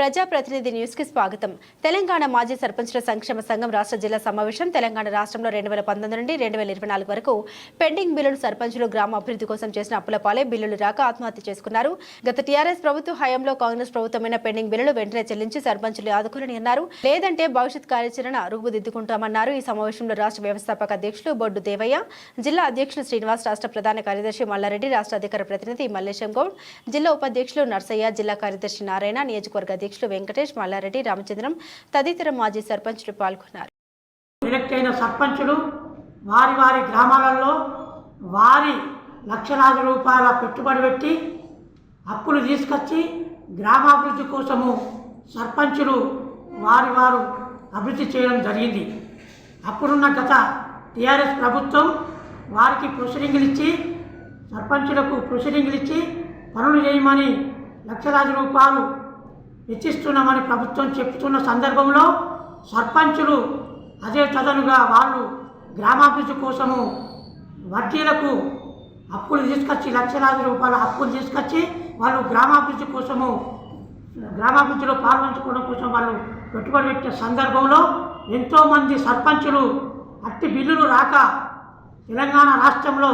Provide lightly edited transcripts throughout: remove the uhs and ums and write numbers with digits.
ప్రజాప్రతినిధి న్యూస్ కి స్వాగతం. తెలంగాణ మాజీ సర్పంచ్ల సంక్షేమ సంఘం రాష్ట్ర జిల్లా సమావేశం. తెలంగాణ రాష్ట్రంలో 2019 నుండి 2024 వరకు పెండింగ్ బిల్లులు సర్పంచులు గ్రామ అభివృద్ధి కోసం చేసిన అప్పుల పాలే బిల్లులు రాక ఆత్మహత్య చేసుకున్నారు. గత టీఆర్ఎస్ ప్రభుత్వ హయాంలో కాంగ్రెస్ ప్రభుత్వమైన పెండింగ్ బిల్లులు వెంటనే చెల్లించి సర్పంచులు ఆదుకోవాలని అన్నారు. లేదంటే భవిష్యత్ కార్యాచరణ రూపుదిద్దుకుంటామన్నారు. ఈ సమావేశంలో రాష్ట్ర వ్యవస్థాపక అధ్యక్షులు బొడ్డు దేవయ్య, జిల్లా అధ్యక్షులు శ్రీనివాస్, రాష్ట్ర ప్రధాన కార్యదర్శి మల్లారెడ్డి, రాష్ట్ర అధికార ప్రతినిధి మల్లేశం గౌడ్, జిల్లా ఉపాధ్యక్షులు నర్సయ్య, జిల్లా కార్యదర్శి నారాయణ, నియోజకవర్గ అధ్యక్షులు వెంకటేష్, మల్లారెడ్డి, రామచంద్రం తదితర మాజీ సర్పంచులు పాల్గొన్నారు. ఎలక్ట్ అయిన సర్పంచులు వారి వారి గ్రామాలలో వారి లక్షలాది రూపాయల పెట్టుబడి పెట్టి అప్పులు తీసుకొచ్చి గ్రామాభివృద్ధి కోసము సర్పంచులు వారు అభివృద్ధి చేయడం జరిగింది. అప్పుడున్న గత టీఆర్ఎస్ ప్రభుత్వం వారికి ప్రొసీడింగ్లు ఇచ్చి సర్పంచులకు ప్రొసీడింగ్లు ఇచ్చి పనులు చేయమని లక్షలాది రూపాయలు వెచ్చిస్తున్నామని ప్రభుత్వం చెప్తున్న సందర్భంలో సర్పంచులు అదే తదనుగా వాళ్ళు గ్రామాభివృద్ధి కోసము వడ్డీలకు అప్పులు తీసుకొచ్చి లక్షలాది రూపాయల అప్పులు తీసుకొచ్చి వాళ్ళు గ్రామాభివృద్ధి కోసము గ్రామాభివృద్ధిలో పాల్పంచుకోవడం కోసం వాళ్ళు పెట్టుబడి పెట్టిన సందర్భంలో ఎంతోమంది సర్పంచులు అట్టి బిల్లులు రాక తెలంగాణ రాష్ట్రంలో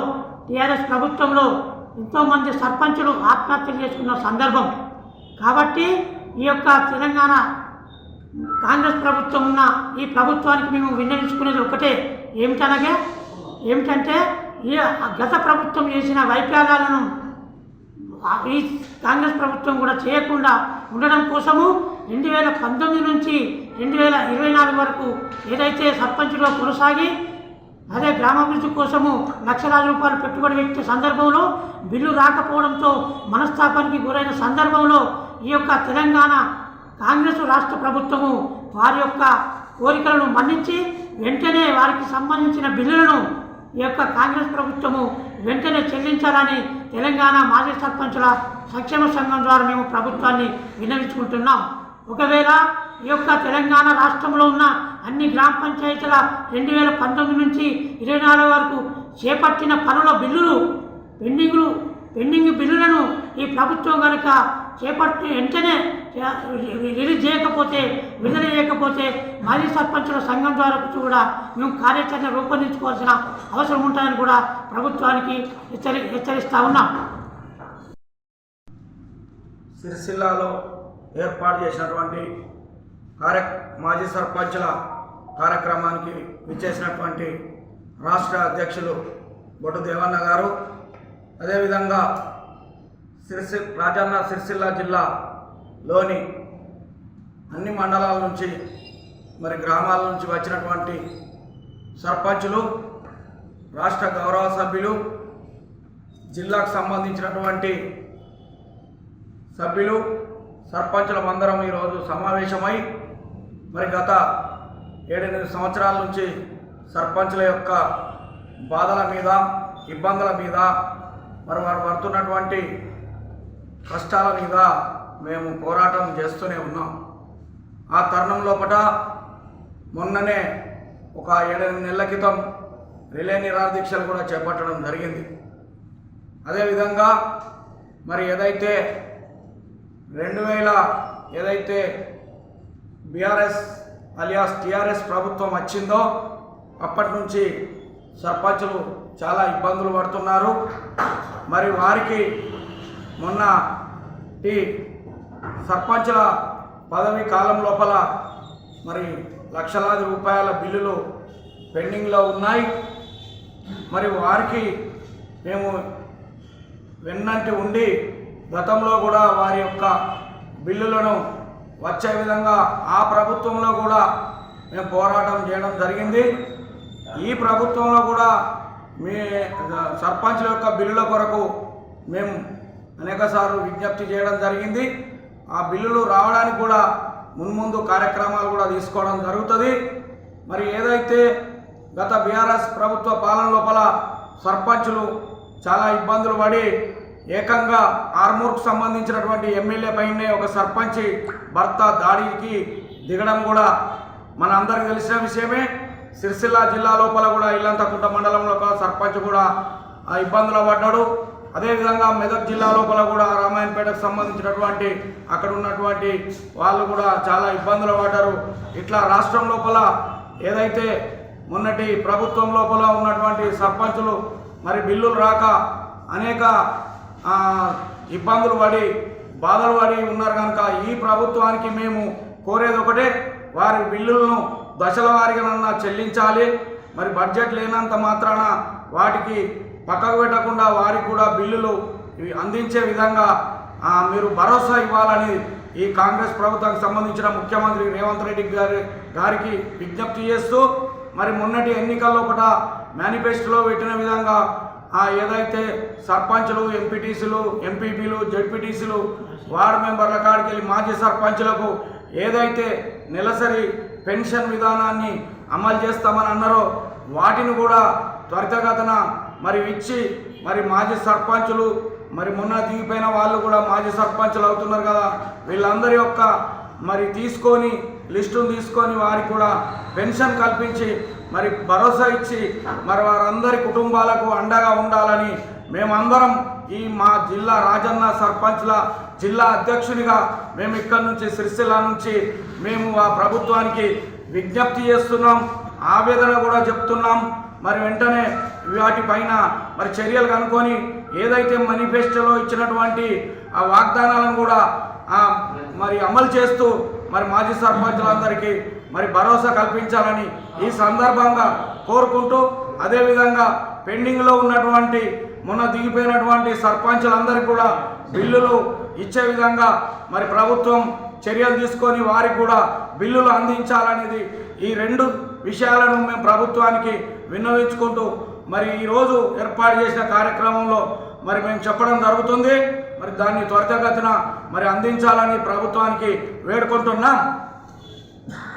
టీఆర్ఎస్ ప్రభుత్వంలో ఎంతోమంది సర్పంచులు ఆత్మహత్యలు చేసుకున్న సందర్భం. కాబట్టి ఈ యొక్క తెలంగాణ కాంగ్రెస్ ప్రభుత్వం ఉన్న ఈ ప్రభుత్వానికి మేము విన్నవించుకునేది ఒకటే ఏమిటంటే ఈ గత ప్రభుత్వం చేసిన వైఫల్యాలను ఈ కాంగ్రెస్ ప్రభుత్వం కూడా చేయకుండా ఉండడం కోసము 2019 నుంచి 2024 వరకు ఏదైతే సర్పంచులుగా కొనసాగి అదే గ్రామాభివృద్ధి కోసము లక్షలాది రూపాయలు పెట్టుబడి పెట్టే సందర్భంలో బిల్లు రాకపోవడంతో మనస్తాపానికి గురైన సందర్భంలో ఈ యొక్క తెలంగాణ కాంగ్రెస్ రాష్ట్ర ప్రభుత్వము వారి యొక్క కోరికలను మన్నించి వెంటనే వారికి సంబంధించిన బిల్లులను ఈ యొక్క కాంగ్రెస్ ప్రభుత్వము వెంటనే చెల్లించాలని తెలంగాణ మాజీ సర్పంచుల సంక్షేమ సంఘం ద్వారా మేము ప్రభుత్వాన్ని విన్నవించుకుంటున్నాం. ఒకవేళ ఈ యొక్క తెలంగాణ రాష్ట్రంలో ఉన్న అన్ని గ్రామ పంచాయతీల 2019 నుంచి 2024 వరకు చేపట్టిన పనుల బిల్లులు పెండింగ్ బిల్లులను ఈ ప్రభుత్వం కనుక చేపట్టి వెంటనే రిలీజ్ చేయకపోతే విడుదల చేయకపోతే మాజీ సర్పంచుల సంఘం ద్వారా కూడా మేము కార్యాచరణ రూపొందించుకోవాల్సిన అవసరం ఉంటుందని కూడా ప్రభుత్వానికి హెచ్చరిస్తూ ఉన్నాం. సిరిసిల్లాలో ఏర్పాటు చేసినటువంటి మాజీ సర్పంచుల కార్యక్రమానికి విచ్చేసినటువంటి రాష్ట్ర అధ్యక్షులు బొడ్డు దేవన్న గారు, అదేవిధంగా రాజన్న సిరిసిల్ల జిల్లాలోని అన్ని మండలాల నుంచి గ్రామాల నుంచి వచ్చినటువంటి సర్పంచులు, రాష్ట్ర గౌరవ సభ్యులు, జిల్లాకు సంబంధించినటువంటి సభ్యులు, సర్పంచులమందరం ఈరోజు సమావేశమై గత 7-8 సంవత్సరాల నుంచి సర్పంచుల యొక్క బాధల మీద, ఇబ్బందుల మీద, వారు పడుతున్నటువంటి కష్టాల మీద మేము పోరాటం చేస్తూనే ఉన్నాం. ఆ తరుణం లోపల మొన్ననే ఒక 7-8 నెలల క్రితం రిలే నిరాదీక్షలు కూడా చేపట్టడం జరిగింది. అదేవిధంగా ఏదైతే 2000 బీఆర్ఎస్ అలియాస్ టీఆర్ఎస్ ప్రభుత్వం వచ్చిందో అప్పటి నుంచి సర్పంచులు చాలా ఇబ్బందులు పడుతున్నారు. వారికి మొన్న ఈ సర్పంచుల పదవీ కాలం లోపల లక్షలాది రూపాయల బిల్లులు పెండింగ్లో ఉన్నాయి. వారికి మేము వెన్నంటి ఉండి గతంలో కూడా వారి యొక్క బిల్లులను వచ్చే విధంగా ఆ ప్రభుత్వంలో కూడా మేము పోరాటం చేయడం జరిగింది. ఈ ప్రభుత్వంలో కూడా మీ సర్పంచుల యొక్క బిల్లుల కొరకు మేము అనేకసార్లు విజ్ఞప్తి చేయడం జరిగింది. ఆ బిల్లులు రావడానికి కూడా మున్ముందు కార్యక్రమాలు కూడా తీసుకోవడం జరుగుతుంది. ఏదైతే గత బీఆర్ఎస్ ప్రభుత్వ పాలన లోపల సర్పంచులు చాలా ఇబ్బందులు పడి ఏకంగా ఆర్మూర్కు సంబంధించినటువంటి ఎమ్మెల్యే పైనే ఒక సర్పంచి భర్త దాడికి దిగడం కూడా మన అందరికీ తెలిసిన విషయమే. సిరిసిల్ల జిల్లా లోపల కూడా ఇల్లంతకుంట మండలంలో సర్పంచ్ కూడా ఆ ఇబ్బందులు పడ్డాడు. అదేవిధంగా మెదక్ జిల్లా లోపల కూడా రామాయణపేటకు సంబంధించినటువంటి అక్కడ ఉన్నటువంటి వాళ్ళు కూడా చాలా ఇబ్బందులు పడ్డారు. ఇట్లా రాష్ట్రం లోపల ఏదైతే మొన్నటి ప్రభుత్వం లోపల ఉన్నటువంటి సర్పంచులు మరి బిల్లులు రాక అనేక ఇబ్బందులు పడి బాధలు పడి ఉన్నారు కనుక ఈ ప్రభుత్వానికి మేము కోరేది ఒకటే, వారి బిల్లులను దశల వారీగా చెల్లించాలి. మరి బడ్జెట్ లేనంత మాత్రాన వాటికి పక్కకు పెట్టకుండా వారికి కూడా బిల్లులు అందించే విధంగా మీరు భరోసా ఇవ్వాలని ఈ కాంగ్రెస్ ప్రభుత్వానికి సంబంధించిన ముఖ్యమంత్రి రేవంత్ రెడ్డి గారికి విజ్ఞప్తి చేస్తూ, మరి మొన్నటి ఎన్నికల్లో కూడా మేనిఫెస్టోలో పెట్టిన విధంగా ఏదైతే సర్పంచులు, ఎంపీటీసీలు, ఎంపీపీలు, జడ్పీటీసీలు, వార్డు మెంబర్ల కాడికి వెళ్ళి మాజీ సర్పంచులకు ఏదైతే నెలసరి పెన్షన్ విధానాన్ని అమలు చేస్తామని అన్నారో వాటిని కూడా త్వరితగతిన మరి ఇచ్చి మరి మాజీ సర్పంచులు మరి మొన్న దిగిపోయిన వాళ్ళు కూడా మాజీ సర్పంచులు అవుతున్నారు కదా, వీళ్ళందరి యొక్క మరి తీసుకొని లిస్టును తీసుకొని వారికి కూడా పెన్షన్ కల్పించి మరి భరోసా ఇచ్చి మరి వారందరి కుటుంబాలకు అండగా ఉండాలని మేమందరం ఈ మా జిల్లా రాజన్న సర్పంచ్ల జిల్లా అధ్యక్షునిగా మేము ఇక్కడ నుంచి సిరిసిల్ల నుంచి మేము ఆ ప్రభుత్వానికి విజ్ఞప్తి చేస్తున్నాం, ఆవేదన కూడా చెప్తున్నాం. మరి వెంటనే వాటిపైన మరి చర్యలు కనుక్కొని ఏదైతే మేనిఫెస్టోలో ఇచ్చినటువంటి ఆ వాగ్దానాలను కూడా మరి అమలు చేస్తూ మరి మాజీ సర్పంచులందరికీ మరి భరోసా కల్పించాలని ఈ సందర్భంగా కోరుకుంటూ, అదేవిధంగా పెండింగ్లో ఉన్నటువంటి మొన్న దిగిపోయినటువంటి సర్పంచులందరికీ కూడా బిల్లులు ఇచ్చే విధంగా మరి ప్రభుత్వం చర్యలు తీసుకొని వారికి కూడా బిల్లులు అందించాలనేది ఈ రెండు విషయాలను మేము ప్రభుత్వానికి విన్నవించుకుంటూ మరి ఈరోజు ఏర్పాటు చేసిన కార్యక్రమంలో మరి మేము చెప్పడం జరుగుతుంది. మరి దాన్ని త్వరితగతిన మరి అందించాలని ప్రభుత్వానికి వేడుకుంటున్నాం.